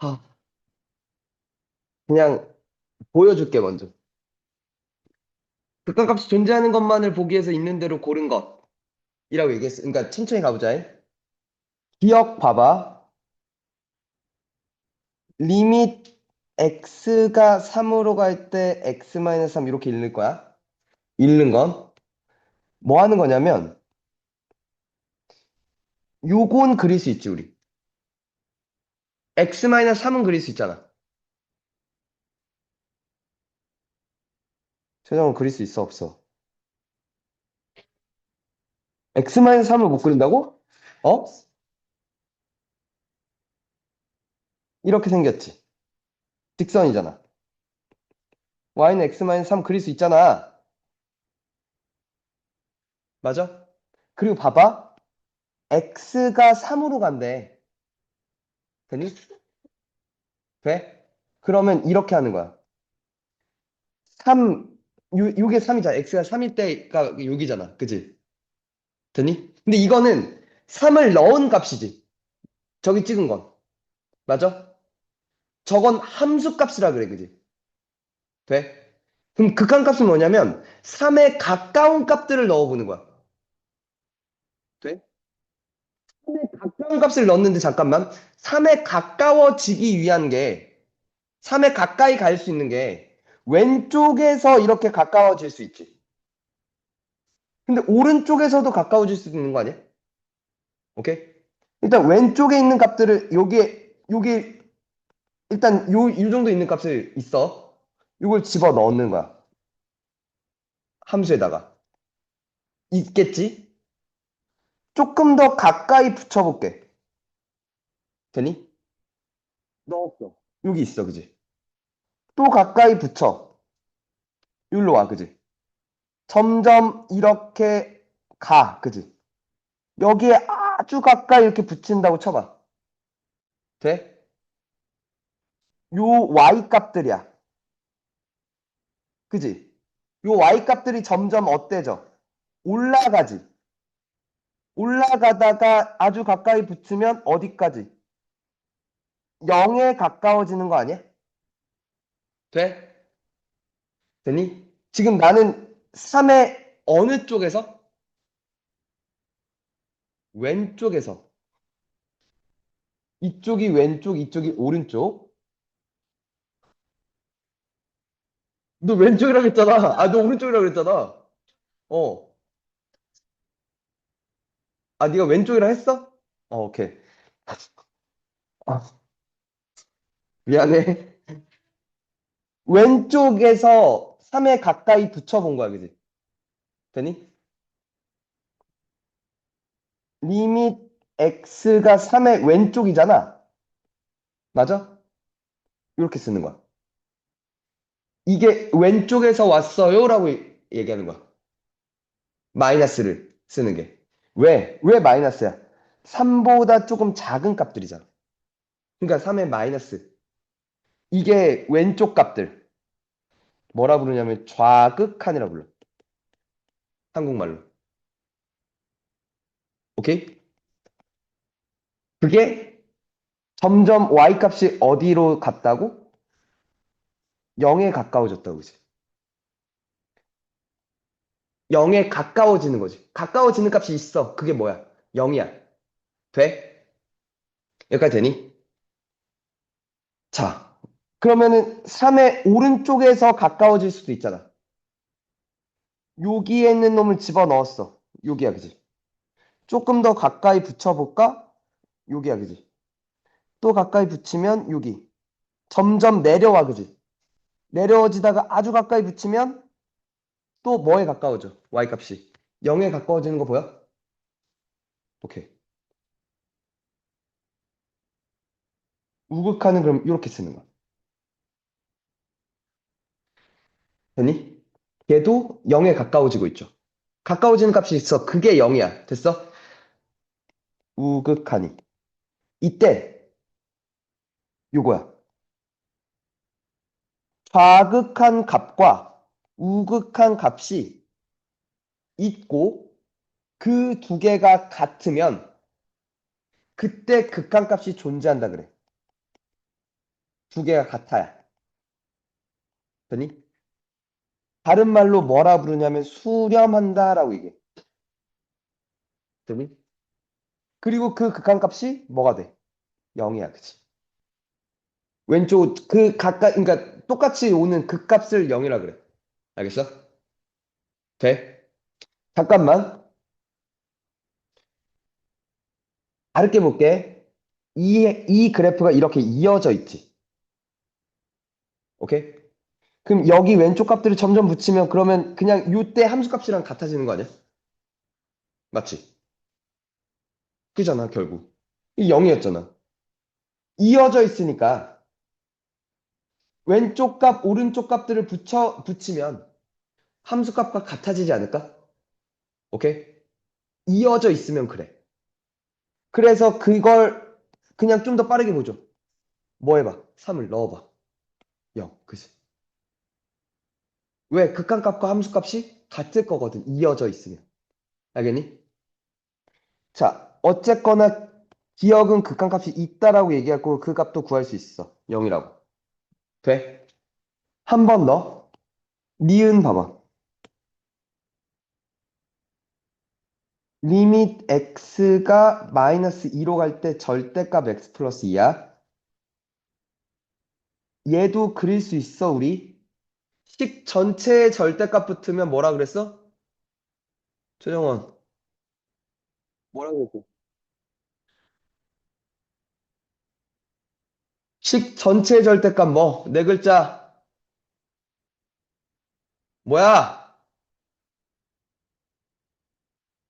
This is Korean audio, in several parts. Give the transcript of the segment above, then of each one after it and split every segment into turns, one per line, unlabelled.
아, 그냥 보여줄게, 먼저. 극한값이 존재하는 것만을 보기 위해서 있는 대로 고른 것이라고 얘기했어. 그러니까 천천히 가보자. 기억 봐봐. 리밋 x가 3으로 갈 때 x-3 이렇게 읽는 거야. 읽는 건 뭐 하는 거냐면 요건 그릴 수 있지, 우리. x-3은 그릴 수 있잖아. 최종은 그릴 수 있어, 없어? x-3을 못 그린다고? 어? 이렇게 생겼지. 직선이잖아. y는 x-3 그릴 수 있잖아. 맞아? 그리고 봐봐. x가 3으로 간대. 되니? 돼? 그러면 이렇게 하는 거야. 3, 요게 3이잖아. x가 3일 때가 여기잖아. 그지? 되니? 근데 이거는 3을 넣은 값이지. 저기 찍은 건. 맞아? 저건 함수 값이라 그래. 그지? 돼? 그럼 극한값은 뭐냐면 3에 가까운 값들을 넣어보는 거야. 돼? 3에 가까운 값을 넣었는데 잠깐만. 3에 가까워지기 위한 게 3에 가까이 갈 수 있는 게 왼쪽에서 이렇게 가까워질 수 있지. 근데 오른쪽에서도 가까워질 수 있는 거 아니야? 오케이? 일단 왼쪽에 있는 값들을 여기 일단 요 정도 있는 값을 있어. 이걸 집어 넣는 거야. 함수에다가. 있겠지? 조금 더 가까이 붙여볼게. 되니? 넣었어. 여기 있어, 그지? 또 가까이 붙여. 여기로 와, 그지? 점점 이렇게 가, 그지? 여기에 아주 가까이 이렇게 붙인다고 쳐봐. 돼? 요 y 값들이야. 그지? 요 y 값들이 점점 어때져? 올라가지. 올라가다가 아주 가까이 붙으면 어디까지? 0에 가까워지는 거 아니야? 돼? 되니? 지금 나는 3의 어느 쪽에서? 왼쪽에서. 이쪽이 왼쪽, 이쪽이 오른쪽. 너 왼쪽이라고 했잖아. 아, 너 오른쪽이라고 했잖아. 어. 아, 네가 왼쪽이라 했어? 오케이. 아, 미안해. 왼쪽에서 3에 가까이 붙여본 거야, 그지? 되니? 리밋 x가 3의 왼쪽이잖아. 맞아? 이렇게 쓰는 거야. 이게 왼쪽에서 왔어요라고 얘기하는 거야. 마이너스를 쓰는 게. 왜? 왜 마이너스야? 3보다 조금 작은 값들이잖아. 그러니까 3의 마이너스. 이게 왼쪽 값들. 뭐라 부르냐면 좌극한이라 불러. 한국말로. 오케이? 그게 점점 y 값이 어디로 갔다고? 0에 가까워졌다고, 그지? 0에 가까워지는 거지. 가까워지는 값이 있어. 그게 뭐야? 0이야. 돼? 여기까지 되니? 자, 그러면은 3의 오른쪽에서 가까워질 수도 있잖아. 여기에 있는 놈을 집어넣었어. 여기야, 그지? 조금 더 가까이 붙여볼까? 여기야, 그지? 또 가까이 붙이면 여기. 점점 내려와, 그지? 내려지다가 아주 가까이 붙이면 또 뭐에 가까워져? y 값이. 0에 가까워지는 거 보여? 오케이. 우극한은 그럼 이렇게 쓰는 거야. 되니? 얘도 0에 가까워지고 있죠. 가까워지는 값이 있어. 그게 0이야. 됐어? 우극한이. 이때 요거야. 좌극한 값과 우극한 값이 있고 그 두 개가 같으면 그때 극한값이 존재한다 그래. 두 개가 같아야. 되니? 다른 말로 뭐라 부르냐면 수렴한다라고 얘기해. 되니? 그리고 그 극한값이 뭐가 돼? 0이야, 그치? 왼쪽 그 각각 그러니까 똑같이 오는 극값을 0이라 그래. 알겠어? 돼? 잠깐만. 다르게 볼게. 이 그래프가 이렇게 이어져 있지. 오케이? 그럼 여기 왼쪽 값들을 점점 붙이면 그러면 그냥 요때 함수값이랑 같아지는 거 아니야? 맞지? 그잖아, 결국. 이 0이었잖아. 이어져 있으니까 왼쪽 값, 오른쪽 값들을 붙이면 함수값과 같아지지 않을까? 오케이? 이어져 있으면 그래. 그래서 그걸 그냥 좀 더 빠르게 보죠. 뭐 해봐? 3을 넣어봐. 0. 그치? 왜? 극한값과 함수값이 같을 거거든. 이어져 있으면. 알겠니? 자, 어쨌거나 기억은 극한값이 있다라고 얘기하고 그 값도 구할 수 있어. 0이라고. 돼? 한 번 더. 니은 봐봐. 리밋 x가 마이너스 2로 갈 때 절대값 x 플러스 2야. 얘도 그릴 수 있어, 우리. 식 전체의 절대값 붙으면 뭐라 그랬어? 최정원. 뭐라고 했어? 식 전체의 절대값 뭐? 네 글자. 뭐야?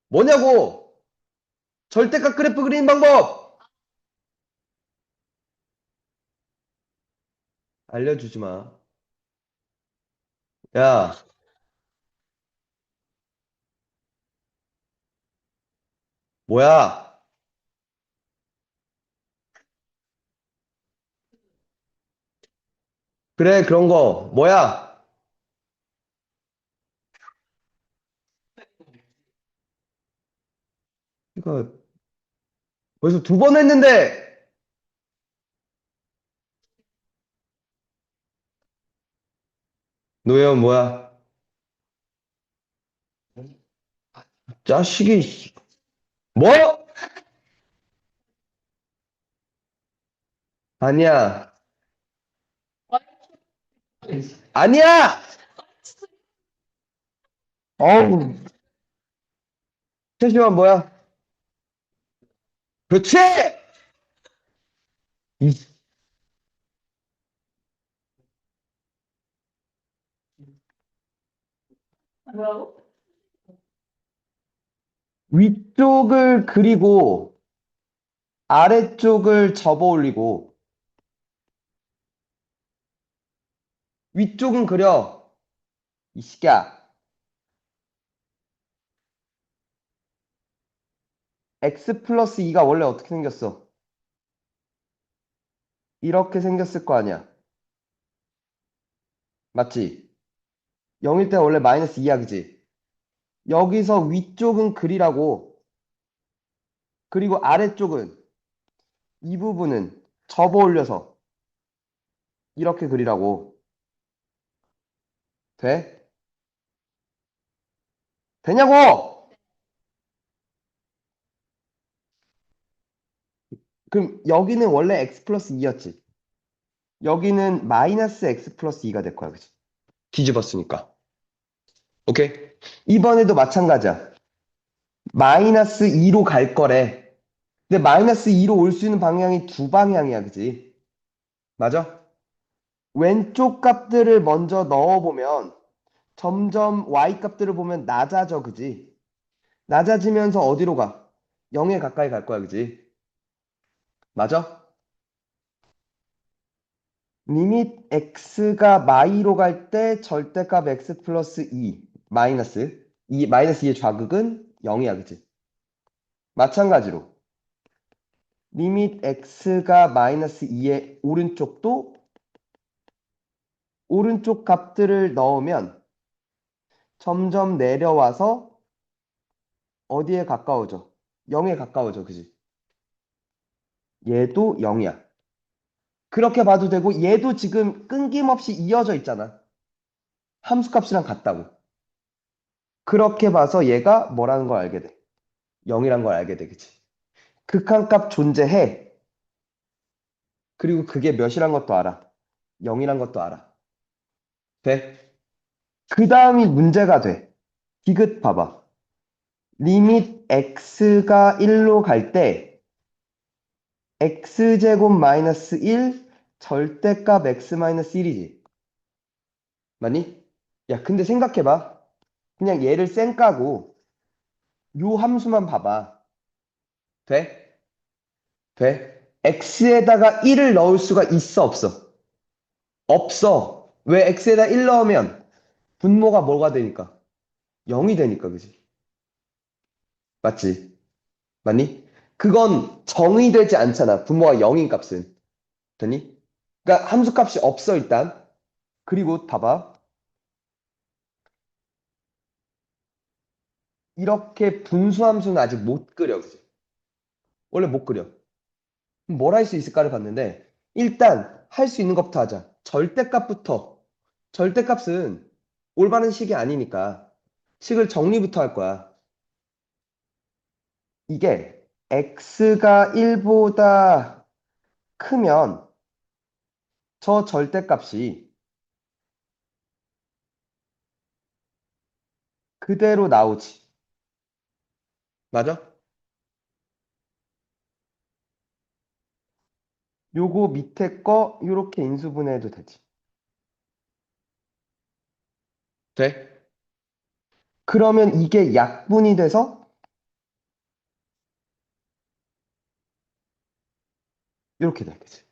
뭐냐고? 절대값 그래프 그리는 방법! 알려주지 마. 야, 뭐야? 그래, 그런 거. 뭐야? 이거 벌써 두 번 했는데! 노예원 뭐야? 자식이, 뭐? 아니야. 아니야! 어우, 최시원 뭐야? 그렇지! 이- 위쪽을 그리고 아래쪽을 접어 올리고 위쪽은 그려. 이 새끼야. x 플러스 2가 원래 어떻게 생겼어? 이렇게 생겼을 거 아니야. 맞지? 0일 때 원래 마이너스 2야, 그지? 여기서 위쪽은 그리라고. 그리고 아래쪽은 이 부분은 접어 올려서 이렇게 그리라고. 돼? 되냐고! 그럼 여기는 원래 x 플러스 2였지. 여기는 마이너스 x 플러스 2가 될 거야, 그지? 뒤집었으니까. 오케이? 이번에도 마찬가지야. 마이너스 2로 갈 거래. 근데 마이너스 2로 올 수 있는 방향이 두 방향이야, 그지? 맞아? 왼쪽 값들을 먼저 넣어보면 점점 y 값들을 보면 낮아져, 그지? 낮아지면서 어디로 가? 0에 가까이 갈 거야, 그지? 맞아? 리밋 x가 마이로 갈 때 절대값 x 플러스 2 마이너스 이 마이너스 2의 좌극은 0이야, 그지? 마찬가지로 리밋 x가 마이너스 2의 오른쪽도 오른쪽 값들을 넣으면 점점 내려와서 어디에 가까워져? 0에 가까워져, 그지? 얘도 0이야. 그렇게 봐도 되고 얘도 지금 끊김없이 이어져 있잖아. 함수값이랑 같다고. 그렇게 봐서 얘가 뭐라는 걸 알게 돼. 0이란 걸 알게 돼. 그치? 극한값 존재해. 그리고 그게 몇이란 것도 알아. 0이란 것도 알아. 돼? 그 다음이 문제가 돼. 디귿 봐봐. 리밋 x가 1로 갈 때 x제곱 마이너스 1 절대값 x 마이너스 1이지. 맞니? 야, 근데 생각해봐. 그냥 얘를 쌩 까고 요 함수만 봐봐. 돼? 돼? x에다가 1을 넣을 수가 있어, 없어? 없어. 왜 x에다 1 넣으면 분모가 뭐가 되니까? 0이 되니까, 그지? 맞지? 맞니? 그건 정의되지 않잖아. 분모가 0인 값은. 되니? 그러니까 함수 값이 없어, 일단. 그리고 봐봐. 이렇게 분수함수는 아직 못 그려, 그지? 원래 못 그려. 그럼 뭘 할 수 있을까를 봤는데, 일단 할 수 있는 것부터 하자. 절대값부터. 절대값은 올바른 식이 아니니까 식을 정리부터 할 거야. 이게 x가 1보다 크면 저 절대값이 그대로 나오지. 맞아? 요거 밑에 거 요렇게 인수분해해도 되지. 돼? 그러면 이게 약분이 돼서 이렇게 되겠지.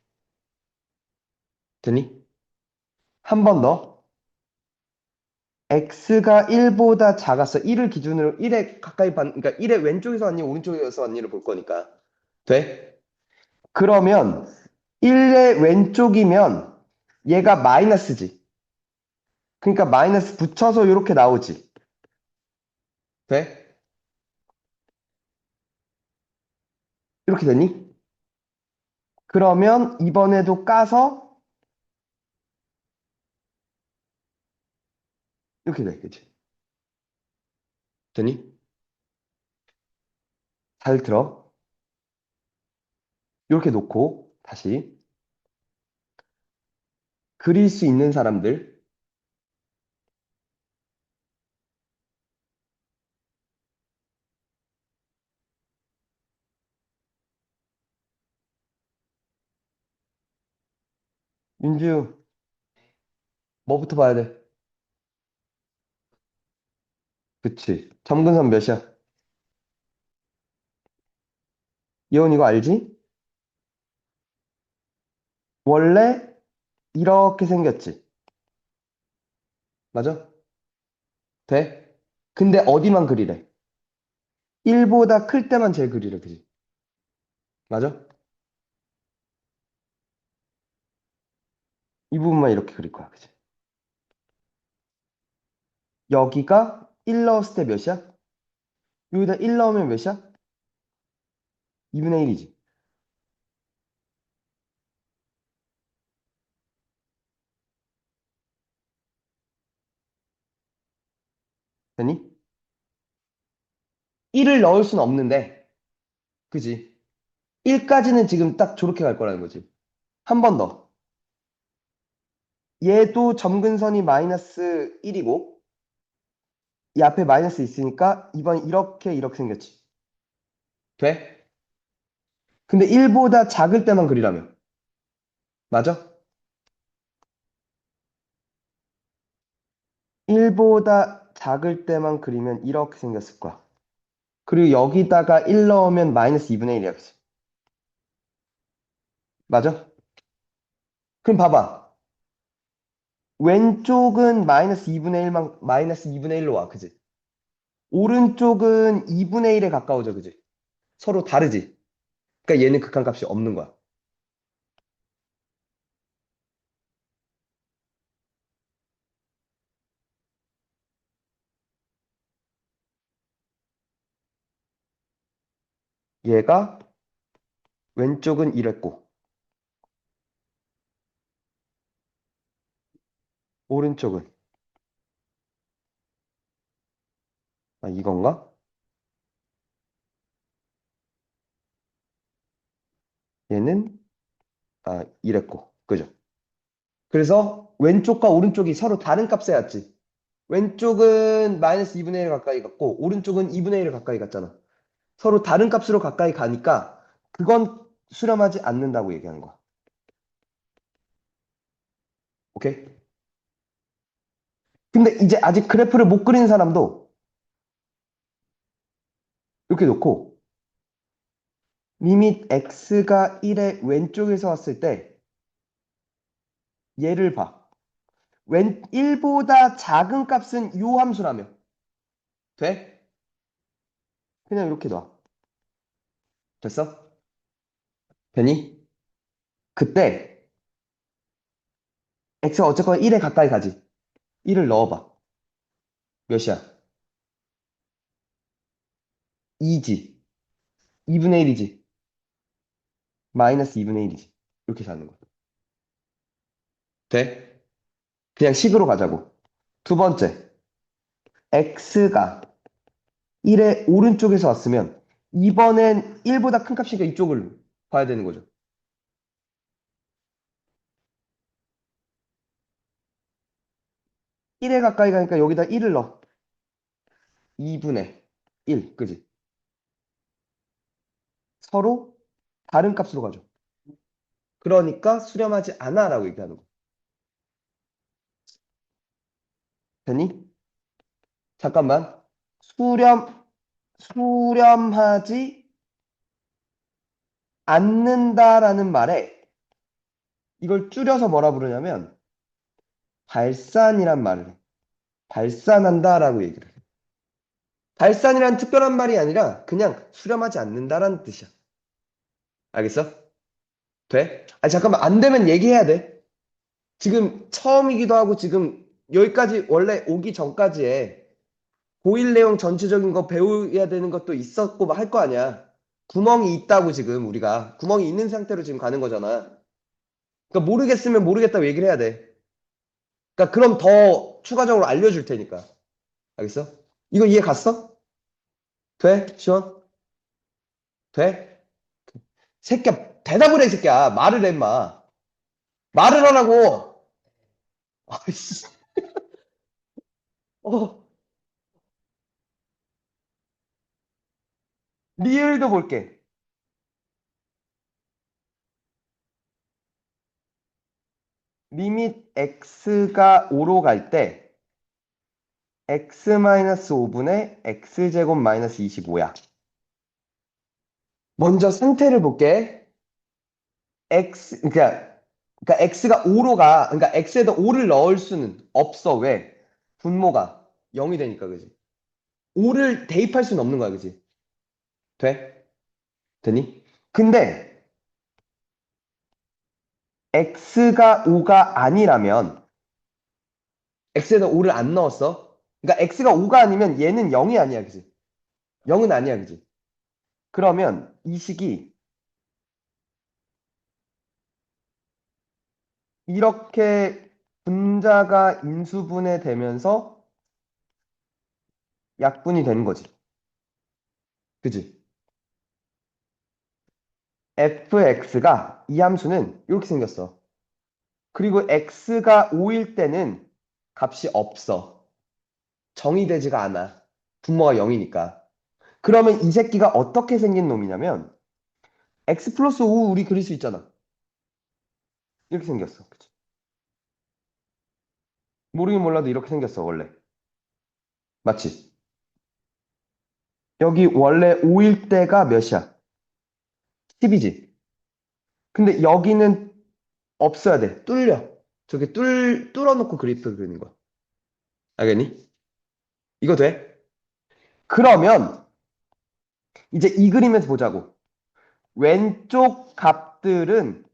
되니? 한 번 더. x가 1보다 작았어. 1을 기준으로 1에 가까이 그러니까 1의 왼쪽에서 왔니, 오른쪽에서 왔니를 볼 거니까. 돼? 그러면 1의 왼쪽이면 얘가 마이너스지. 그러니까 마이너스 붙여서 이렇게 나오지. 돼? 이렇게 되니? 그러면 이번에도 까서 이렇게 되겠지. 되니? 잘 들어. 이렇게 놓고 다시 그릴 수 있는 사람들. 윤주, 뭐부터 봐야 돼? 그치. 점근선 몇이야? 예원 이거 알지? 원래 이렇게 생겼지. 맞아? 돼? 근데 어디만 그리래? 1보다 클 때만 제일 그리래. 그지? 맞아? 이 부분만 이렇게 그릴 거야. 그지? 여기가 1 넣었을 때 몇이야? 여기다 1 넣으면 몇이야? 2분의 1이지. 되니? 1을 넣을 수는 없는데, 그지? 1까지는 지금 딱 저렇게 갈 거라는 거지. 한 번 더. 얘도 점근선이 마이너스 1이고, 이 앞에 마이너스 있으니까 이번 이렇게 생겼지. 돼? 근데 1보다 작을 때만 그리라며. 맞아? 1보다 작을 때만 그리면 이렇게 생겼을 거야. 그리고 여기다가 1 넣으면 마이너스 2분의 1이야. 그치? 맞아? 그럼 봐봐. 왼쪽은 마이너스 2분의 1만, 마이너스 2분의 1로 와. 그지? 오른쪽은 2분의 1에 가까워져. 그지? 서로 다르지? 그러니까 얘는 극한값이 없는 거야. 얘가 왼쪽은 이랬고, 오른쪽은 이건가? 얘는 이랬고. 그죠? 그래서 왼쪽과 오른쪽이 서로 다른 값에 왔지. 왼쪽은 마이너스 2분의 1 가까이 갔고 오른쪽은 2분의 1을 가까이 갔잖아. 서로 다른 값으로 가까이 가니까 그건 수렴하지 않는다고 얘기하는 거야. 오케이? 근데 이제 아직 그래프를 못 그리는 사람도 이렇게 놓고 리밋 x가 1의 왼쪽에서 왔을 때 얘를 봐. 1보다 작은 값은 요 함수라며. 돼? 그냥 이렇게 놔. 됐어? 되니? 그때 x가 어쨌거나 1에 가까이 가지. 1을 넣어봐. 몇이야? 2지. 2분의 1이지. 마이너스 2분의 1이지. 이렇게 사는 거야. 돼? 그냥 식으로 가자고. 두 번째, x가 1의 오른쪽에서 왔으면 이번엔 1보다 큰 값이니까 이쪽을 봐야 되는 거죠. 1에 가까이 가니까 여기다 1을 넣어. 2분의 1, 그지? 서로 다른 값으로 가죠. 그러니까 수렴하지 않아 라고 얘기하는 거. 되니? 잠깐만. 수렴, 수렴하지 않는다라는 말에 이걸 줄여서 뭐라 부르냐면 발산이란 말을 해. 발산한다라고 얘기를 해. 발산이란 특별한 말이 아니라 그냥 수렴하지 않는다라는 뜻이야. 알겠어? 돼? 잠깐만. 안 되면 얘기해야 돼. 지금 처음이기도 하고 지금 여기까지 원래 오기 전까지에 고일 내용 전체적인 거 배워야 되는 것도 있었고 할 거 아니야. 구멍이 있다고 지금 우리가. 구멍이 있는 상태로 지금 가는 거잖아. 그러니까 모르겠으면 모르겠다고 얘기를 해야 돼. 그러니까 그럼 더 추가적으로 알려줄 테니까. 알겠어? 이거 이해 갔어? 돼? 시원? 돼? 새끼야, 대답을 해, 이 새끼야. 말을 해, 임마. 말을 하라고. 아이씨. 어, 리을도 볼게. 리밋 x가 5로 갈 때 x-5분의 x제곱 마이너스 25야. 먼저 상태를 볼게. 그러니까 x가 5로 가. 그러니까 x에다 5를 넣을 수는 없어. 왜? 분모가 0이 되니까, 그지? 5를 대입할 수는 없는 거야, 그지? 돼? 되니? 근데 x가 5가 아니라면 x에다 5를 안 넣었어. 그러니까 x가 5가 아니면 얘는 0이 아니야, 그지? 0은 아니야, 그지? 그러면 이 식이 이렇게 분자가 인수분해 되면서 약분이 되는 거지. 그지? fx가 이 함수는 이렇게 생겼어. 그리고 x가 5일 때는 값이 없어. 정의되지가 않아. 분모가 0이니까. 그러면 이 새끼가 어떻게 생긴 놈이냐면 x 플러스 5 우리 그릴 수 있잖아. 이렇게 생겼어. 그치? 모르긴 몰라도 이렇게 생겼어, 원래. 맞지? 여기 원래 5일 때가 몇이야? 10이지? 근데 여기는 없어야 돼. 뚫려. 저게 뚫어놓고 그래프 그리는 거야. 알겠니? 이거 돼? 그러면 이제 이 그림에서 보자고. 왼쪽 값들은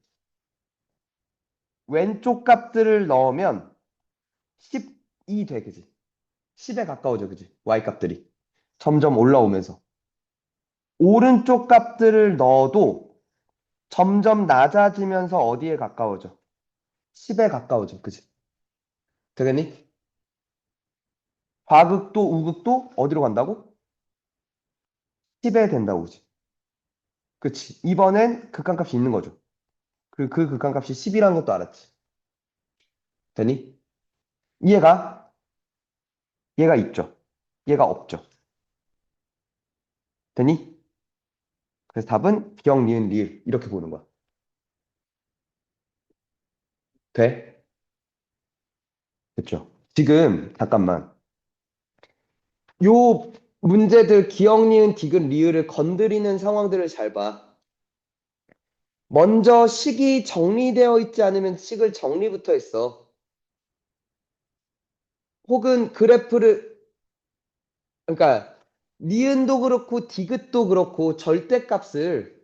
왼쪽 값들을 넣으면 10이 돼, 그지? 10에 가까워져, 그지? y 값들이. 점점 올라오면서. 오른쪽 값들을 넣어도 점점 낮아지면서 어디에 가까워져? 10에 가까워져, 그지? 되겠니? 좌극도 우극도 어디로 간다고? 10에 된다고, 그지? 그치. 이번엔 극한값이 있는 거죠. 그 극한값이 10이라는 것도 알았지. 되니? 이해가? 얘가 있죠. 얘가 없죠. 되니? 그래서 답은 기억, 니은, 리을 이렇게 보는 거야. 돼? 됐죠? 지금 잠깐만. 요 문제들 기억, 니은, 디귿, 리을을 건드리는 상황들을 잘 봐. 먼저 식이 정리되어 있지 않으면 식을 정리부터 했어. 혹은 그래프를, 그러니까 니은도 그렇고 디귿도 그렇고 절대값을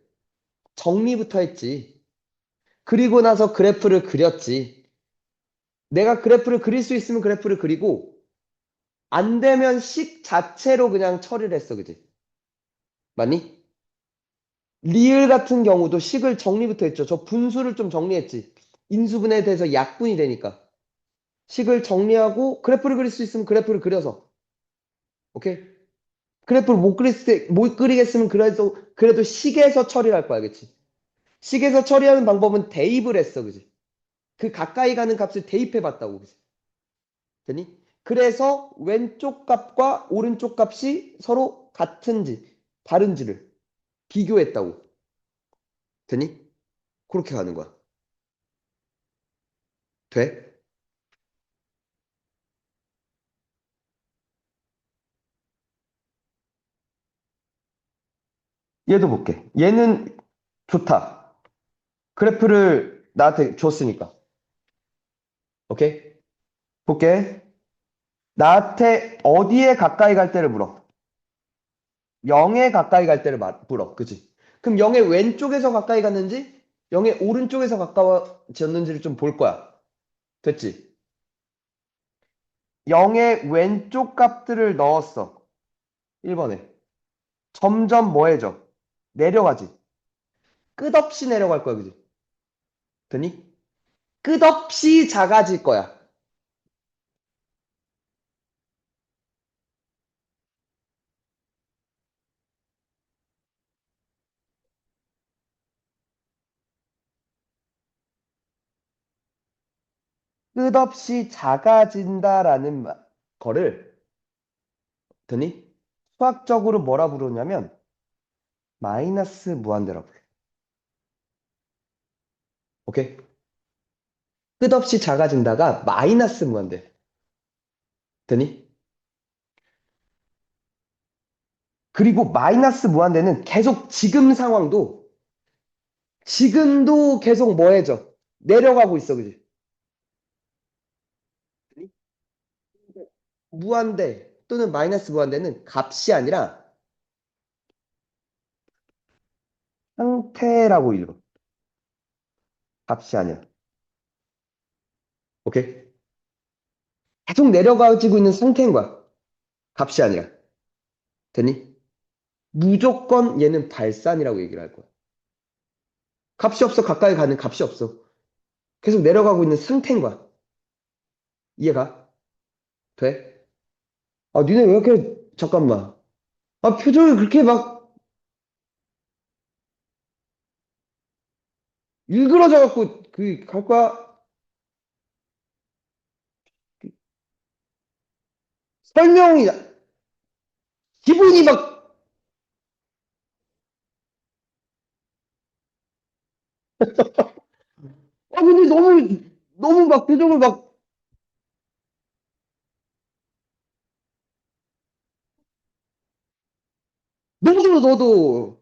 정리부터 했지. 그리고 나서 그래프를 그렸지. 내가 그래프를 그릴 수 있으면 그래프를 그리고 안 되면 식 자체로 그냥 처리를 했어, 그지? 맞니? 리을 같은 경우도 식을 정리부터 했죠. 저 분수를 좀 정리했지. 인수분해에 대해서 약분이 되니까. 식을 정리하고 그래프를 그릴 수 있으면 그래프를 그려서. 오케이? 그래프를 못 그리겠으면 그래도 식에서 처리를 할 거야, 그치? 식에서 처리하는 방법은 대입을 했어, 그지? 그 가까이 가는 값을 대입해 봤다고, 그지? 되니? 그래서 왼쪽 값과 오른쪽 값이 서로 같은지 다른지를 비교했다고. 되니? 그렇게 가는 거야. 돼? 얘도 볼게. 얘는 좋다. 그래프를 나한테 줬으니까. 오케이? 볼게. 나한테 어디에 가까이 갈 때를 물어. 0에 가까이 갈 때를 물어. 그치? 그럼 0의 왼쪽에서 가까이 갔는지 0의 오른쪽에서 가까워졌는지를 좀 볼 거야. 됐지? 0의 왼쪽 값들을 넣었어. 1번에. 점점 뭐해져? 내려가지. 끝없이 내려갈 거야. 그지? 되니? 끝없이 작아질 거야. 끝없이 작아진다라는 거를 더니 수학적으로 뭐라 부르냐면 마이너스 무한대라고 불러. 오케이? 끝없이 작아진다가 마이너스 무한대. 되니? 그리고 마이너스 무한대는 계속 지금 상황도 지금도 계속 뭐해져? 내려가고 있어, 그지? 무한대 또는 마이너스 무한대는 값이 아니라 상태라고 읽어. 값이 아니라. 오케이? 계속 내려가지고 있는 상태인 거야. 값이 아니라. 되니? 무조건 얘는 발산이라고 얘기를 할 거야. 값이 없어. 가까이 가는 값이 없어. 계속 내려가고 있는 상태인 거야. 이해가? 돼? 아, 니네 왜 이렇게, 잠깐만. 아, 표정이 그렇게 막 일그러져 갖고, 갈 거야? 설명이, 기분이 막, 아, 근데 너무 막 표정을 막, 너도,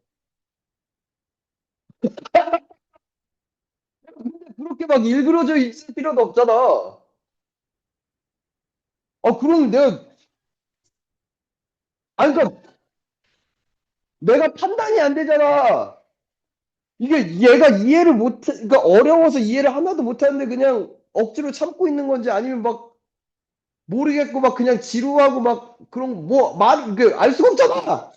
그렇게 막 일그러져 있을 필요도 없잖아. 아, 그럼 아니, 그러니까 내가 판단이 안 되잖아. 이게 얘가 이해를 그러니까 어려워서 이해를 하나도 못하는데 그냥 억지로 참고 있는 건지 아니면 막 모르겠고 막 그냥 지루하고 막 그런 뭐 알 수가 없잖아.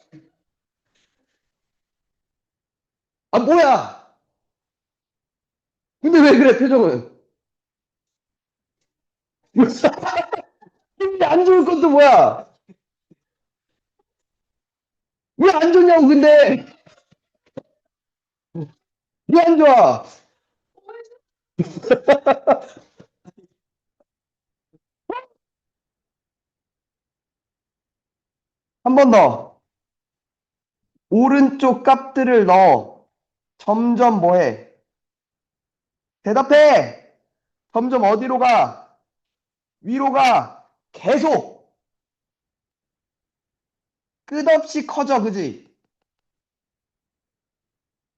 아 뭐야? 근데 왜 그래 표정은? 근데 안 좋을 것도 뭐야? 왜 안 좋냐고, 근데. 왜 안 좋아? 한 번 더. 오른쪽 값들을 넣어. 점점 뭐해? 대답해! 점점 어디로 가? 위로 가. 계속. 끝없이 커져, 그지?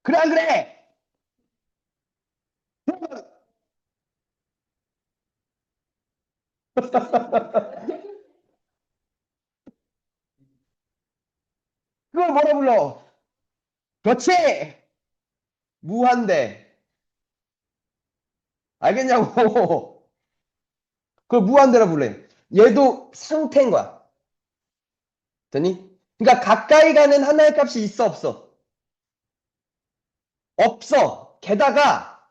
그래, 안 그래? 그걸 뭐라 불러? 그렇지! 무한대. 알겠냐고. 그걸 무한대라 불러. 얘도 상태인 거야. 되니? 그러니까 가까이 가는 하나의 값이 있어, 없어? 없어. 게다가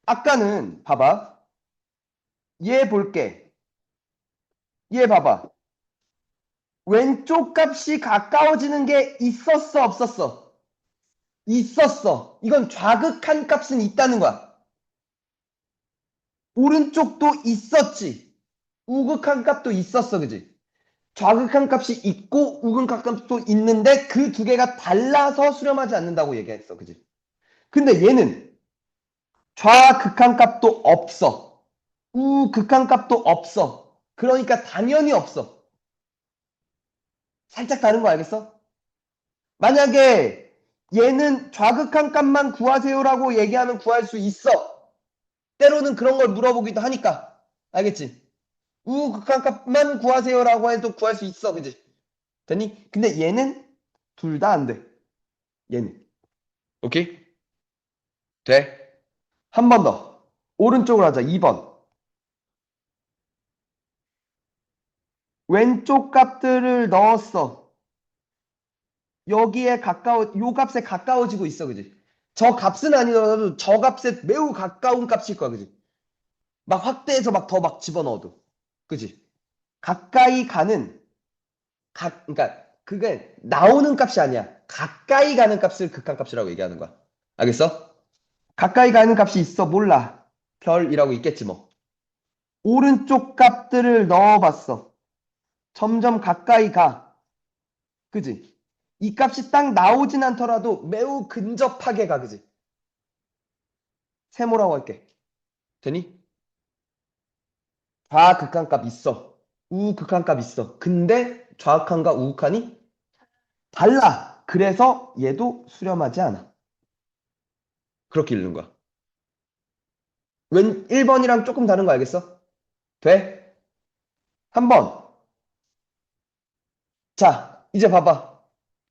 아까는 봐봐. 얘 볼게. 얘 봐봐. 왼쪽 값이 가까워지는 게 있었어, 없었어? 있었어. 이건 좌극한 값은 있다는 거야. 오른쪽도 있었지. 우극한 값도 있었어, 그지? 좌극한 값이 있고 우극한 값도 있는데 그 두 개가 달라서 수렴하지 않는다고 얘기했어, 그지? 근데 얘는 좌극한 값도 없어. 우극한 값도 없어. 그러니까 당연히 없어. 살짝 다른 거 알겠어? 만약에 얘는 좌극한 값만 구하세요라고 얘기하면 구할 수 있어. 때로는 그런 걸 물어보기도 하니까. 알겠지? 우극한 값만 구하세요라고 해도 구할 수 있어. 그지? 됐니? 근데 얘는 둘 다 안 돼. 얘는. 오케이? 돼. 한 번 더. 오른쪽으로 하자. 2번. 왼쪽 값들을 넣었어. 여기에 요 값에 가까워지고 있어. 그지? 저 값은 아니더라도 저 값에 매우 가까운 값일 거야. 그지? 막 확대해서 막 더 막 집어넣어도. 그지? 가까이 가는, 그러니까 그게 나오는 값이 아니야. 가까이 가는 값을 극한값이라고 얘기하는 거야. 알겠어? 가까이 가는 값이 있어. 몰라. 별이라고 있겠지 뭐. 오른쪽 값들을 넣어봤어. 점점 가까이 가. 그지? 이 값이 딱 나오진 않더라도 매우 근접하게 가. 그지? 세모라고 할게. 되니? 좌극한값 있어. 우극한값 있어. 근데 좌극한과 우극한이 달라. 그래서 얘도 수렴하지 않아. 그렇게 읽는 거야. 웬 1번이랑 조금 다른 거 알겠어? 돼? 한 번. 자, 이제 봐봐.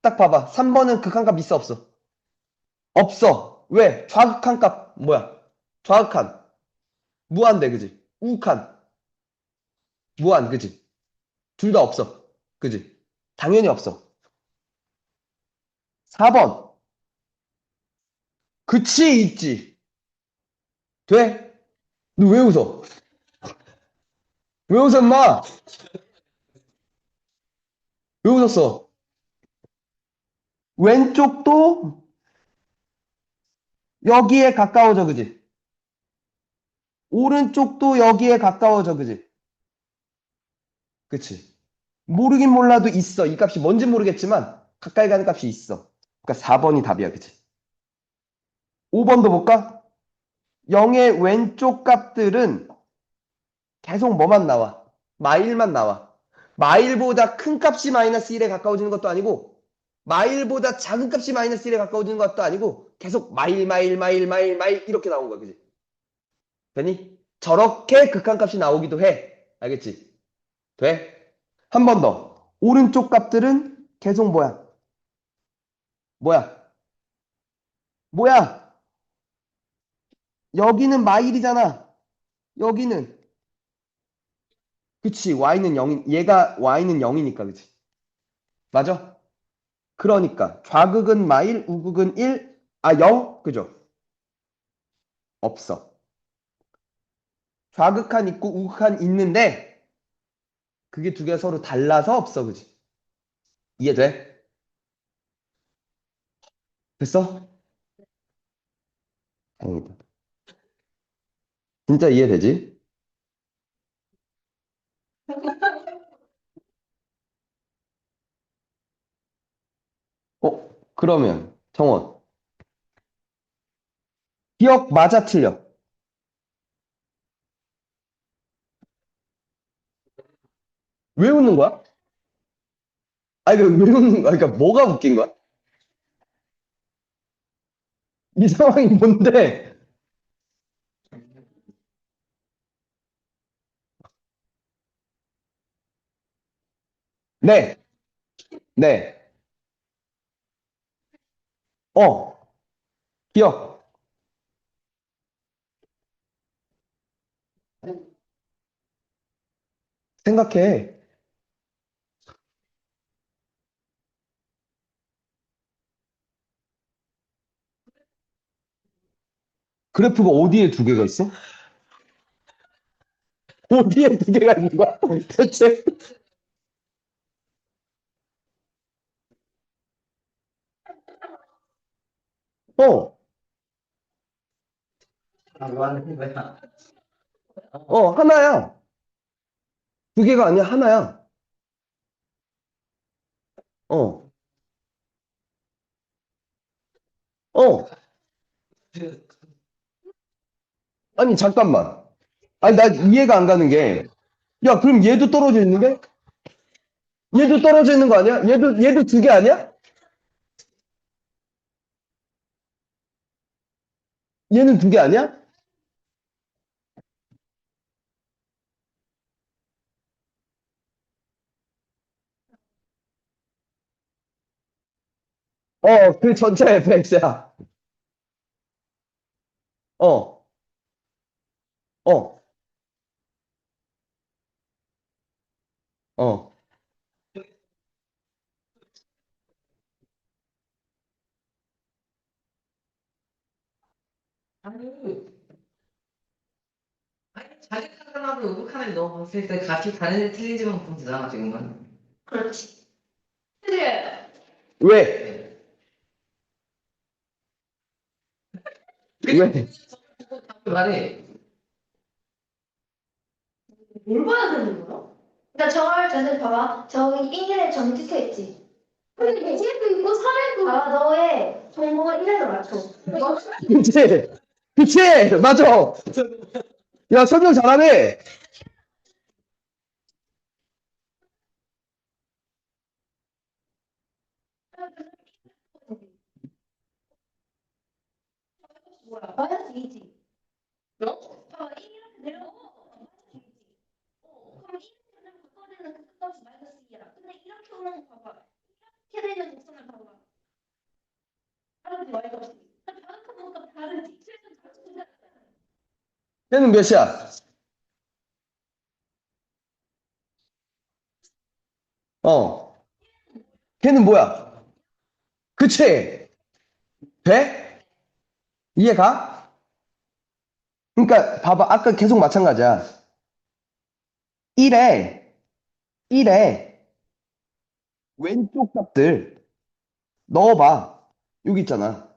딱 봐봐. 3번은 극한값 있어, 없어? 없어. 왜? 좌극한값 뭐야? 좌극한. 무한대, 그지? 우극한. 무한, 그지? 둘 다 없어. 그지? 당연히 없어. 4번. 그치, 있지. 돼? 너 왜 웃어? 왜 웃어, 임마? 왜 웃었어? 왼쪽도 여기에 가까워져, 그지? 오른쪽도 여기에 가까워져, 그지? 그치? 모르긴 몰라도 있어. 이 값이 뭔지 모르겠지만 가까이 가는 값이 있어. 그러니까 4번이 답이야, 그치? 5번도 볼까? 0의 왼쪽 값들은 계속 뭐만 나와? 마일만 나와. 마일보다 큰 값이 마이너스 1에 가까워지는 것도 아니고 마일보다 작은 값이 마이너스 1에 가까워지는 것도 아니고 계속 마일 이렇게 나온 거야, 그치? 되니? 저렇게 극한값이 나오기도 해. 알겠지? 돼? 한 번 더. 오른쪽 값들은 계속 뭐야? 뭐야? 뭐야? 여기는 마일이잖아. 여기는. 그치. y는 0인, 얘가 y는 0이니까, 그치? 맞아? 그러니까 좌극은 마일, 우극은 1, 0? 그죠? 없어. 좌극한 있고 우극한 있는데 그게 두 개가 서로 달라서 없어, 그지? 이해돼? 됐어? 다행이다. 진짜 이해되지? 그러면 정원. 기억 맞아 틀려? 왜 웃는 거야? 아니, 왜 웃는 거야? 그러니까 뭐가 웃긴 거야? 이 상황이 뭔데? 네, 네, 어, 기억. 생각해. 그래프가 어디에 두 개가 있어? 어디에 두 개가 있는 거야? 대체? 어, 하나야. 두 개가 아니야, 하나야. 어, 어. 아니, 잠깐만. 아니, 나 이해가 안 가는 게, 야, 그럼 얘도 떨어져 있는 게? 얘도 떨어져 있는 거 아니야? 얘도 두 개 아니야? 얘는 두 개 아니야? 그 전체 fx야. 어, 어, 어.
아니, 자기하고 의붓하면 너 봤을 때 값이 다른 애 틀린지만 보면 되잖아, 지금은. 그렇지. 틀려요.
왜? 왜?
말해.
뭘 봐야 되는 거야? 그러니까 저걸 전에 봐봐. 저기 인터넷 정찍혀 있지. 근데 이제도 이거 사례도 너의 정보를 인터넷 맞춰.
그치? 그치? 맞아. 야, 설명 잘하네.
뭐야? 마이너스 2지.
어?
봐봐, 1 이렇게 내려오고 마이너스 2지. 그럼 1 이렇게 바꿔주는 그 끝값이 마이너스 2야. 근데 이렇게 오는 거 봐봐. 이렇게 되는 곡선을 봐봐. 다르지 마이너스 2. 다른 거보다 다르지. 그래서 다르지.
얘는 몇이야? 어. 걔는 뭐야? 그치? 돼? 이해가? 그러니까 봐봐. 아까 계속 마찬가지야. 1에 왼쪽 값들 넣어봐. 여기 있잖아.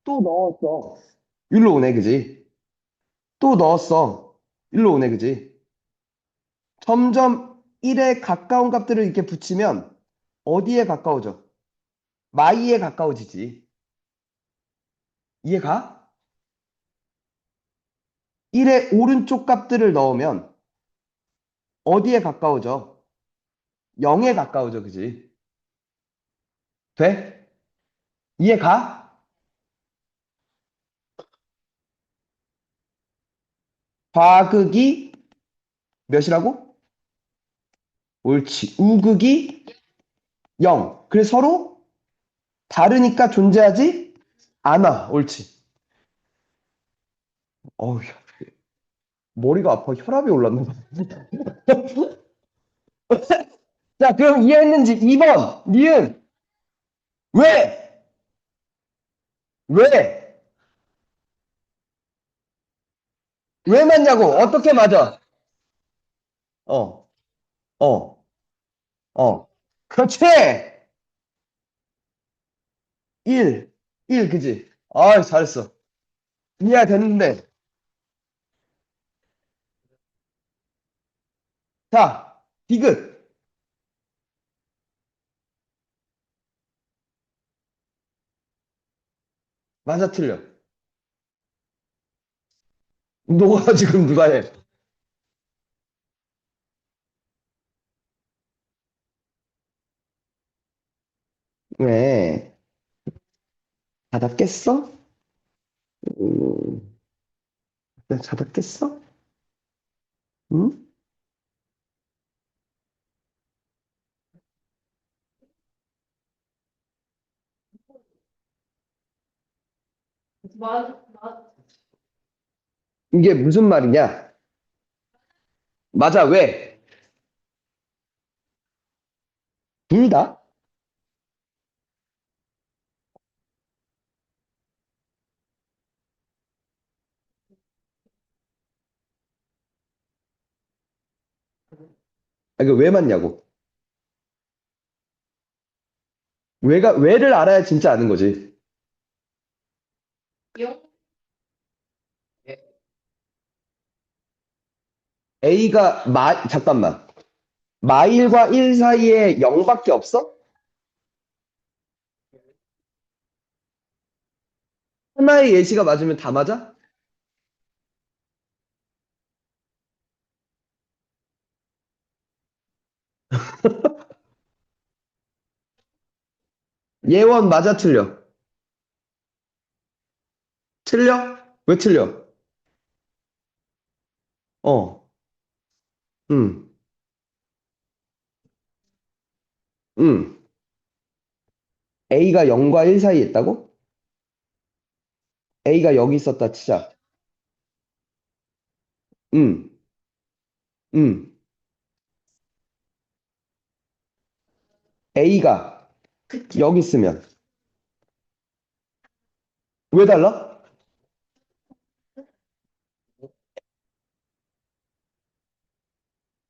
또 넣었어. 일로 오네, 그지? 또 넣었어. 일로 오네, 그지? 점점 1에 가까운 값들을 이렇게 붙이면 어디에 가까워져? 마이에 가까워지지. 이해가? 1의 오른쪽 값들을 넣으면 어디에 가까워져? 0에 가까워져, 그지? 돼? 이해가? 좌극이 몇이라고? 옳지. 우극이 0. 그래서 서로 다르니까 존재하지 않아. 옳지. 어우, 머리가 아파. 혈압이 올랐나 봐. 자, 그럼 이해했는지 2번. 니은. 왜? 왜? 왜 맞냐고? 어떻게 맞아? 어, 어, 어. 그렇지! 1, 1, 그지? 아, 잘했어. 이해가 됐는데. 자, 디귿. 맞아, 틀려. 너가 지금 누가 해? 왜? 자다 깼어? 음, 내가 자다 깼어? 응?
맞,
이게 무슨 말이냐? 맞아, 왜? 둘 다? 아, 이거 왜 맞냐고? 왜를 알아야 진짜 아는 거지.
영,
잠깐만. 마일과 1 사이에 0밖에 없어? 하나의 예시가 맞으면 다 맞아? 예원 맞아, 틀려? 틀려? 왜 틀려? 어, 응, 응. A가 0과 1 사이에 있다고? A가 여기 있었다 치자. 응, 응. A가
그치.
여기 있으면 왜 달라?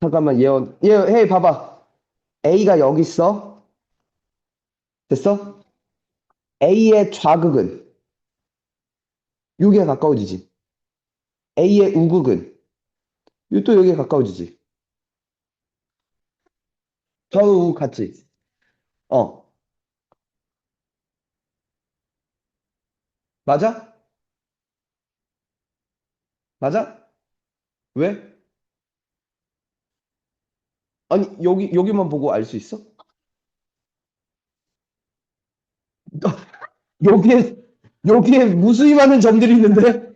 잠깐만, 헤이, 봐봐. A가 여기 있어. 됐어? A의 좌극은 여기에 가까워지지. A의 우극은 또 여기에 가까워지지. 좌우 우극 같지? 어, 맞아? 맞아? 왜? 아니, 여기만 보고 알 수 있어? 여기에, 여기에 무수히 많은 점들이 있는데?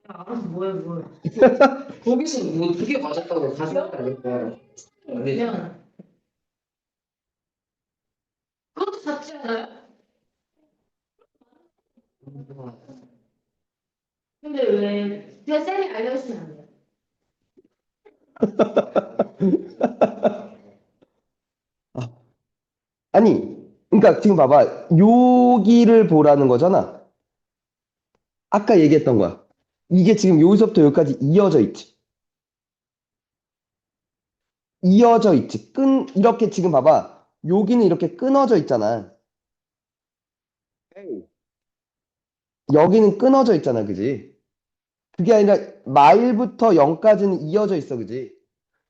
알아서 뭐해, 뭘. 거기서 뭐 두 개 맞았다고 가져갈 거 아닐까. 네.
면 그것도 같지 않아요? 근데 왜 그냥 쌤이 알려주시면 안 돼요?
아, 아니, 그러니까 지금 봐봐. 여기를 보라는 거잖아. 아까 얘기했던 거야. 이게 지금 여기서부터 여기까지 이어져 있지. 이어져 있지. 이렇게 지금 봐봐. 여기는 이렇게 끊어져 있잖아. 에이. 여기는 끊어져 있잖아. 그지? 그게 아니라 마일부터 0까지는 이어져 있어. 그지?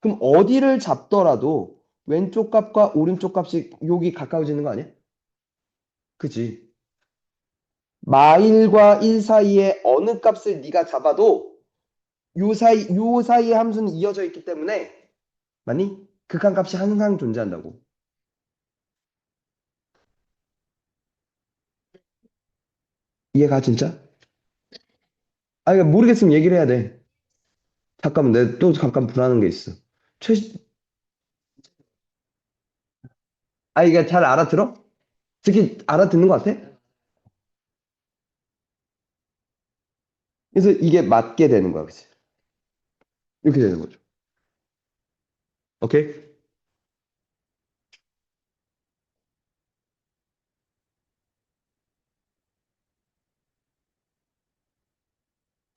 그럼 어디를 잡더라도 왼쪽 값과 오른쪽 값이 여기 가까워지는 거 아니야? 그지? 마일과 1 사이에 어느 값을 네가 잡아도 요 사이의 함수는 이어져 있기 때문에 맞니? 극한값이 항상 존재한다고. 이해가 진짜? 아, 이거 모르겠으면 얘기를 해야 돼. 잠깐만, 내가 또 잠깐 불안한 게 있어. 최, 이게 잘 알아들어? 특히 알아듣는 것 같아? 그래서 이게 맞게 되는 거야, 그치? 이렇게 되는 거죠. 오케이?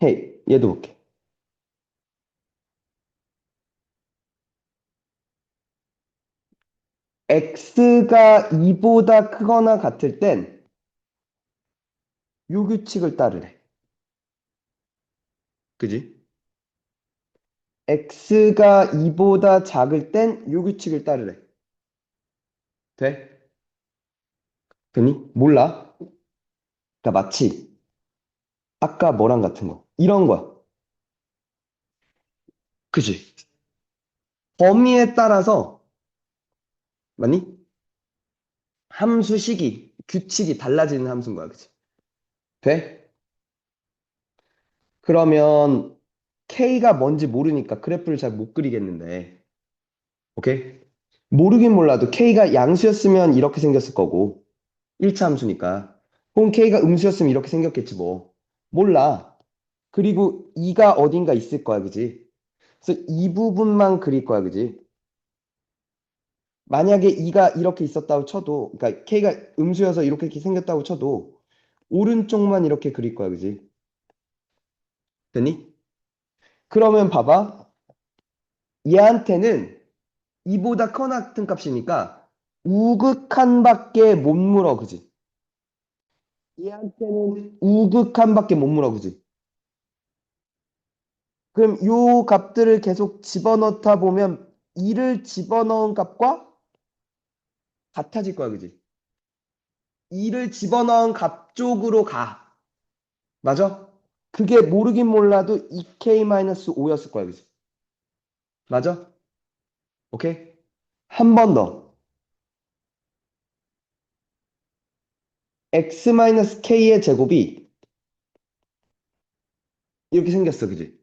헤이, 얘도 볼게. x가 2보다 크거나 같을 땐 요 규칙을 따르래. 그지? x가 2보다 작을 땐 요 규칙을 따르래. 돼? 되니? 몰라? 그러니까 마치 아까 뭐랑 같은 거. 이런 거야. 그지? 범위에 따라서, 맞니? 함수식이, 규칙이 달라지는 함수인 거야. 그지? 돼? 그러면 K가 뭔지 모르니까 그래프를 잘 못 그리겠는데. 오케이? 모르긴 몰라도 K가 양수였으면 이렇게 생겼을 거고. 1차 함수니까. 혹은 K가 음수였으면 이렇게 생겼겠지 뭐. 몰라. 그리고 2가 어딘가 있을 거야. 그지? 그래서 이 부분만 그릴 거야. 그지? 만약에 2가 이렇게 있었다고 쳐도, 그러니까 K가 음수여서 이렇게 생겼다고 쳐도, 오른쪽만 이렇게 그릴 거야. 그지? 됐니? 그러면 봐봐. 얘한테는 2보다 커나 같은 값이니까 우극한밖에 못 물어. 그지? 얘한테는 우극한밖에 못 물어. 그지? 그럼 요 값들을 계속 집어넣다 보면 2를 집어넣은 값과 같아질 거야. 그지? 2를 집어넣은 값 쪽으로 가. 맞아? 그게 모르긴 몰라도 2k-5였을 거야. 그지? 맞아? 오케이? 한 번 더. x-k의 제곱이 이렇게 생겼어. 그지?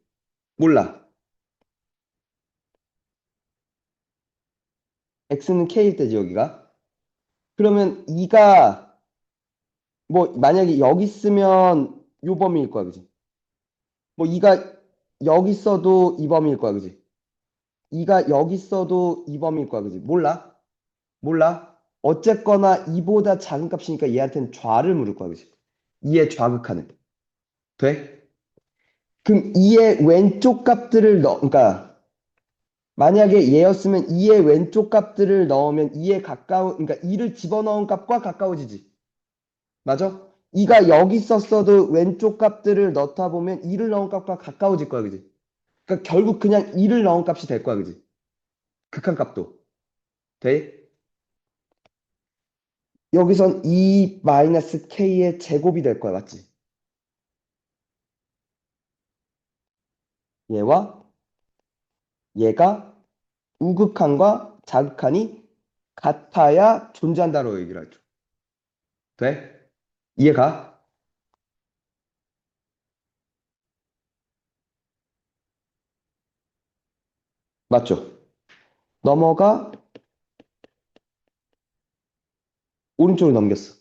몰라. x는 k일 때지, 여기가. 그러면 2가 뭐 만약에 여기 있으면 요 범위일 거야. 그지? 뭐 2가 여기 있어도 이 범위일 거야. 그지? 2가 여기 있어도 이 범위일 거야. 그지? 몰라? 몰라? 어쨌거나 2보다 작은 값이니까 얘한테는 좌를 물을 거야. 그지? 2의 좌극하는. 돼? 그럼 2의 왼쪽 값들을 그러니까 만약에 얘였으면 2의 왼쪽 값들을 넣으면 2에 그러니까 2를 집어넣은 값과 가까워지지. 맞아? 2가 여기 있었어도 왼쪽 값들을 넣다 보면 2를 넣은 값과 가까워질 거야. 그지? 그러니까 결국 그냥 2를 넣은 값이 될 거야. 그지? 극한값도. 돼? 여기선 2-k의 제곱이 될 거야. 맞지? 얘와 얘가 우극한과 자극한이 같아야 존재한다고 얘기를 하죠. 돼? 이해가? 맞죠? 넘어가 오른쪽으로 넘겼어.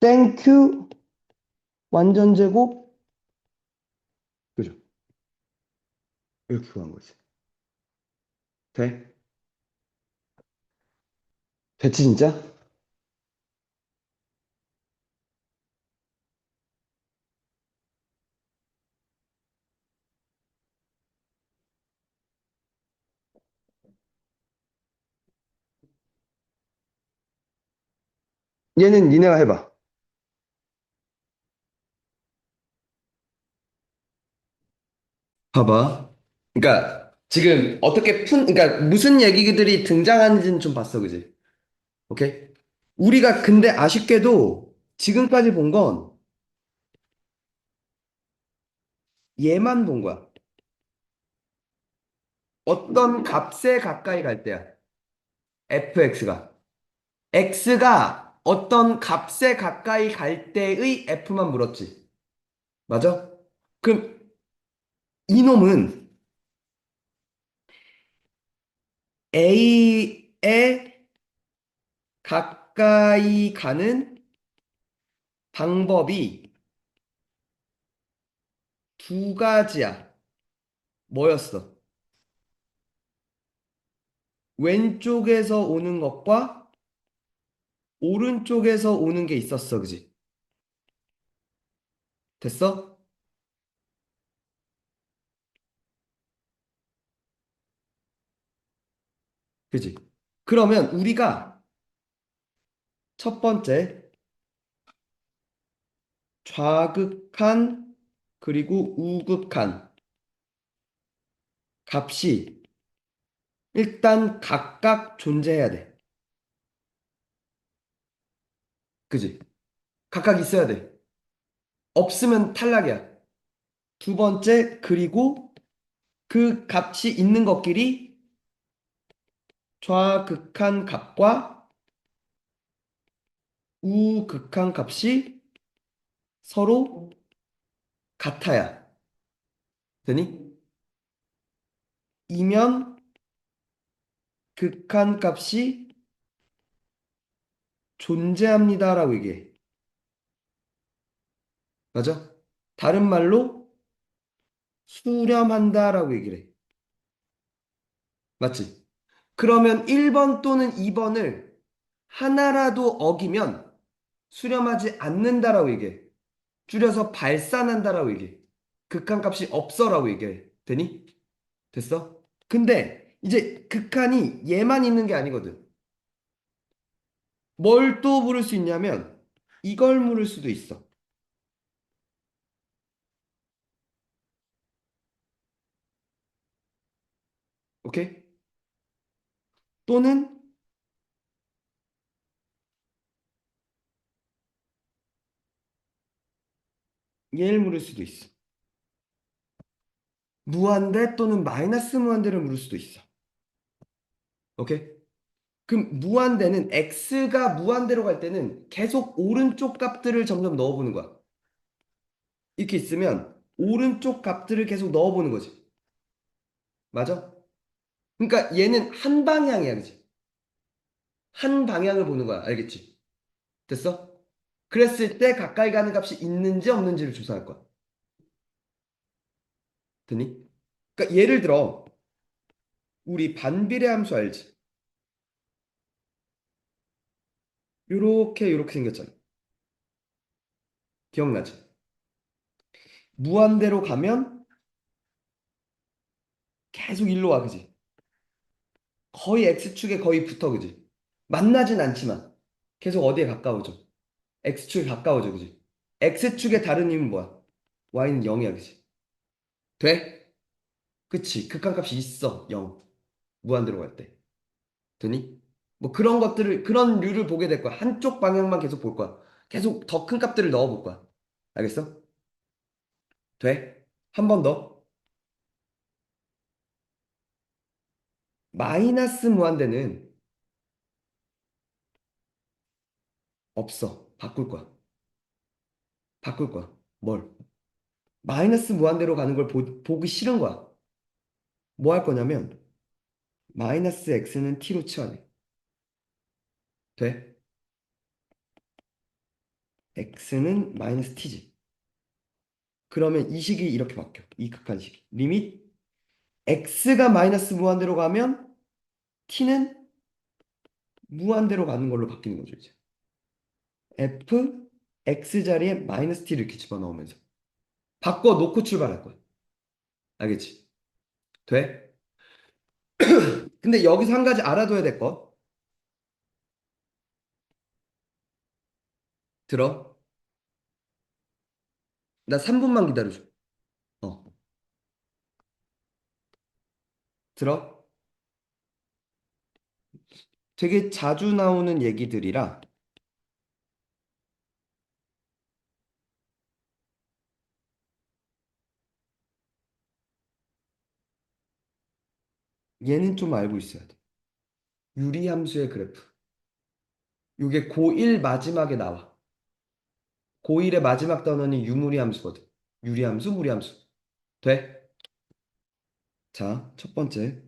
땡큐 완전 제곱 그죠? 이렇게 구한 거지. 돼? 됐지 진짜? 얘는 니네가 해봐. 봐봐. 그러니까 지금 어떻게 그러니까 무슨 얘기들이 등장하는지는 좀 봤어, 그지? 오케이? 우리가 근데 아쉽게도 지금까지 본 건 얘만 본 거야. 어떤 값에 가까이 갈 때야. fx가. x가 어떤 값에 가까이 갈 때의 f만 물었지. 맞아? 그럼 이놈은 a에 가까이 가는 방법이 두 가지야. 뭐였어? 왼쪽에서 오는 것과 오른쪽에서 오는 게 있었어, 그지? 됐어? 그지? 그러면 우리가 첫 번째 좌극한 그리고 우극한 값이 일단 각각 존재해야 돼. 그지? 각각 있어야 돼. 없으면 탈락이야. 두 번째, 그리고 그 값이 있는 것끼리 좌극한 값과 우극한 값이 서로 같아야 되니? 이면 극한 값이 존재합니다라고 얘기해. 맞아? 다른 말로 수렴한다라고 얘기를 해. 맞지? 그러면 1번 또는 2번을 하나라도 어기면 수렴하지 않는다라고 얘기해. 줄여서 발산한다라고 얘기해. 극한값이 없어라고 얘기해. 되니? 됐어? 근데 이제 극한이 얘만 있는 게 아니거든. 뭘 또 물을 수 있냐면 이걸 물을 수도 있어. 오케이? 또는 얘를 물을 수도 있어. 무한대 또는 마이너스 무한대를 물을 수도 있어. 오케이? 그럼 무한대는 x가 무한대로 갈 때는 계속 오른쪽 값들을 점점 넣어보는 거야. 이렇게 있으면 오른쪽 값들을 계속 넣어보는 거지. 맞아? 그러니까 얘는 한 방향이야, 그지? 한 방향을 보는 거야. 알겠지? 됐어? 그랬을 때 가까이 가는 값이 있는지 없는지를 조사할 거야. 되니? 그러니까 예를 들어 우리 반비례 함수 알지? 요렇게 생겼잖아. 기억나지? 무한대로 가면 계속 일로 와, 그지? 거의 x축에 거의 붙어, 그지? 만나진 않지만 계속 어디에 가까워져? x축에 가까워져, 그지? x축의 다른 힘은 뭐야? y는 0이야, 그지? 돼? 그치? 극한값이 있어, 0. 무한대로 갈 때. 되니? 뭐 그런 것들을, 그런 류를 보게 될 거야. 한쪽 방향만 계속 볼 거야. 계속 더 큰 값들을 넣어 볼 거야. 알겠어? 돼? 한 번 더. 마이너스 무한대는 없어. 바꿀 거야. 바꿀 거야. 뭘? 마이너스 무한대로 가는 걸 보기 싫은 거야. 뭐 할 거냐면, 마이너스 x는 t로 치환해. 돼? x는 마이너스 t지. 그러면 이 식이 이렇게 바뀌어. 이 극한식이. 리밋 x가 마이너스 무한대로 가면 t는 무한대로 가는 걸로 바뀌는 거죠, 이제. f x 자리에 마이너스 t를 이렇게 집어넣으면서. 바꿔 놓고 출발할 거야. 알겠지? 돼? 근데 여기서 한 가지 알아둬야 될 거. 들어. 나 3분만 기다려줘. 어. 들어. 되게 자주 나오는 얘기들이라 얘는 좀 알고 있어야 돼. 유리함수의 그래프. 이게 고1 마지막에 나와. 고1의 마지막 단원이 유무리함수거든. 유리함수, 무리함수. 돼? 자, 첫 번째.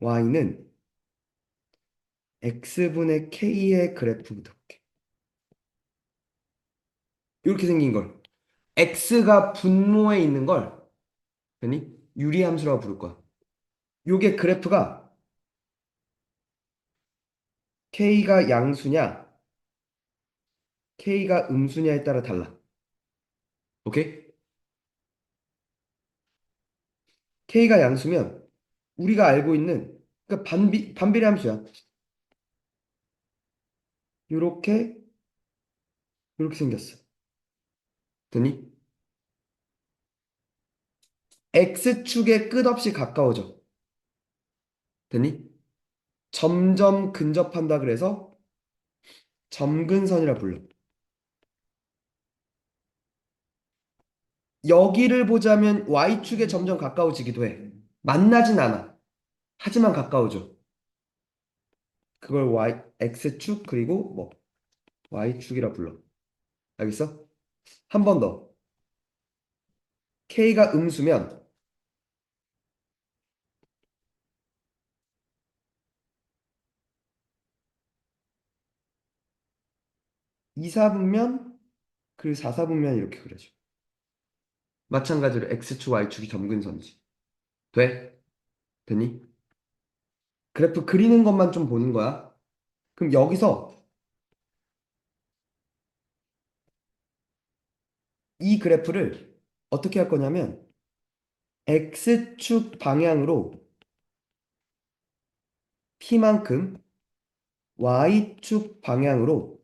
y는 x분의 k의 그래프부터 볼게. 이렇게 생긴 걸. x가 분모에 있는 걸 되니? 유리함수라고 부를 거야. 요게 그래프가 K가 양수냐, K가 음수냐에 따라 달라. 오케이? K가 양수면 우리가 알고 있는 그러니까 반비례 함수야. 요렇게 요렇게 생겼어. 되니? X축에 끝없이 가까워져. 되니? 점점 근접한다 그래서 점근선이라 불러. 여기를 보자면 Y축에 점점 가까워지기도 해. 만나진 않아. 하지만 가까워져. 그걸 X축 그리고 뭐 Y축이라 불러. 알겠어? 한 번 더. K가 음수면 2사분면 그리고 4사분면 이렇게 그려져. 마찬가지로 X축, Y축이 점근선이지. 돼? 되니? 그래프 그리는 것만 좀 보는 거야. 그럼 여기서 이 그래프를 어떻게 할 거냐면 X축 방향으로 P만큼 Y축 방향으로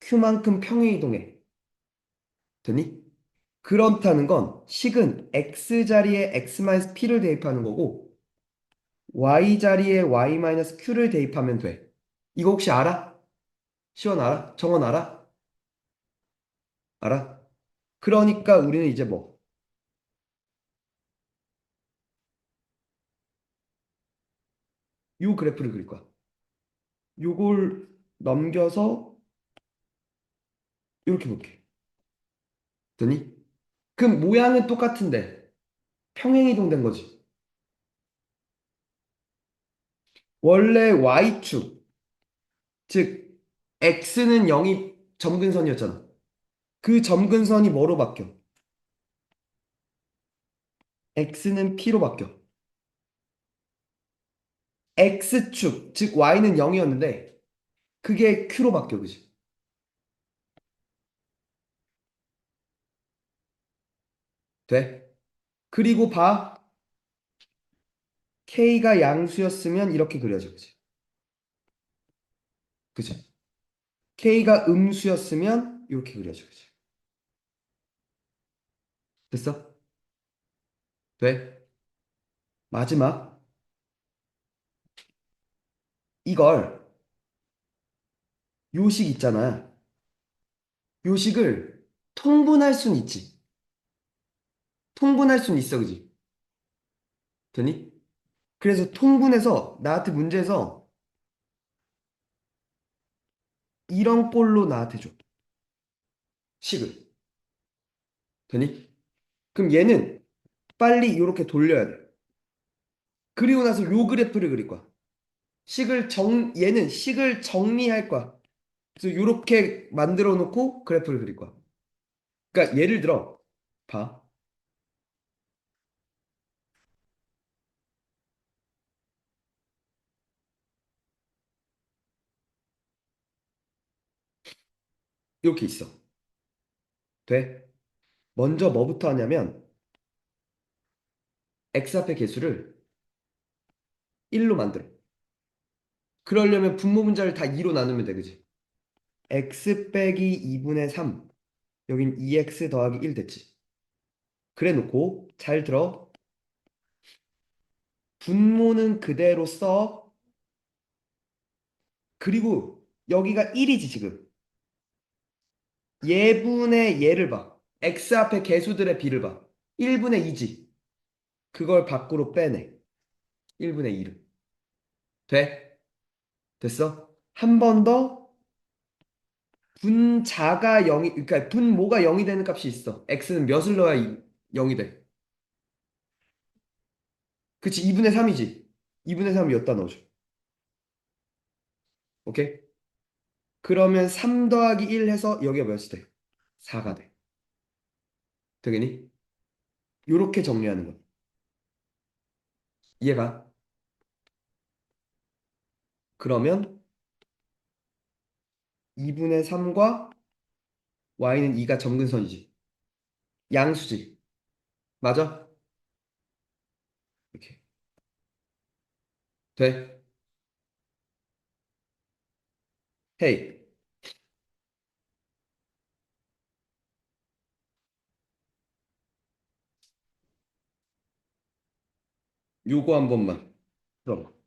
Q만큼 평행이동해. 되니? 그렇다는 건 식은 X 자리에 X-P를 대입하는 거고 Y 자리에 Y-Q를 대입하면 돼. 이거 혹시 알아? 시원 알아? 정원 알아? 알아? 그러니까 우리는 이제 뭐 요 그래프를 그릴 거야. 요걸 넘겨서 이렇게 볼게. 되니? 그럼 모양은 똑같은데 평행이동된 거지. 원래 Y축, 즉 X는 0이 점근선이었잖아. 그 점근선이 뭐로 바뀌어? X는 P로 바뀌어. X축, 즉 Y는 0이었는데 그게 Q로 바뀌어, 그지? 돼? 그리고 봐. K가 양수였으면 이렇게 그려져, 그지? 그지? K가 음수였으면 이렇게 그려져, 그지? 됐어? 돼? 마지막. 이걸 요식 있잖아. 요식을 통분할 순 있지. 통분할 순 있어, 그지? 되니? 그래서 통분해서 나한테 문제에서 이런 꼴로 나한테 줘. 식을. 되니? 그럼 얘는 빨리 이렇게 돌려야 돼. 그리고 나서 요 그래프를 그릴 거야. 얘는 식을 정리할 거야. 그래서 이렇게 만들어 놓고 그래프를 그릴 거야. 그러니까 예를 들어, 봐. 이렇게 있어. 돼? 먼저 뭐부터 하냐면, x 앞의 개수를 1로 만들어. 그러려면 분모 문자를 다 2로 나누면 돼, 그지? x 빼기 2분의 3. 여긴 2x 더하기 1 됐지. 그래 놓고, 잘 들어. 분모는 그대로 써. 그리고 여기가 1이지, 지금. 예분의 얘를 봐. x 앞에 개수들의 비를 봐. 1분의 2지. 그걸 밖으로 빼내. 1분의 2를. 돼? 됐어? 한 번 더 분자가 0이 그러니까 분모가 0이 되는 값이 있어. x는 몇을 넣어야 0이 돼? 그치? 2분의 3이지. 2분의 3을 여기다 넣어줘. 오케이? 그러면 3 더하기 1 해서 여기가 몇이 돼? 4가 돼. 되겠니? 요렇게 정리하는 거야. 이해가? 그러면 2분의 3과 y는 2가 점근선이지. 양수지. 맞아? 이렇게. 돼? 헤이. 요거 한 번만. 그럼.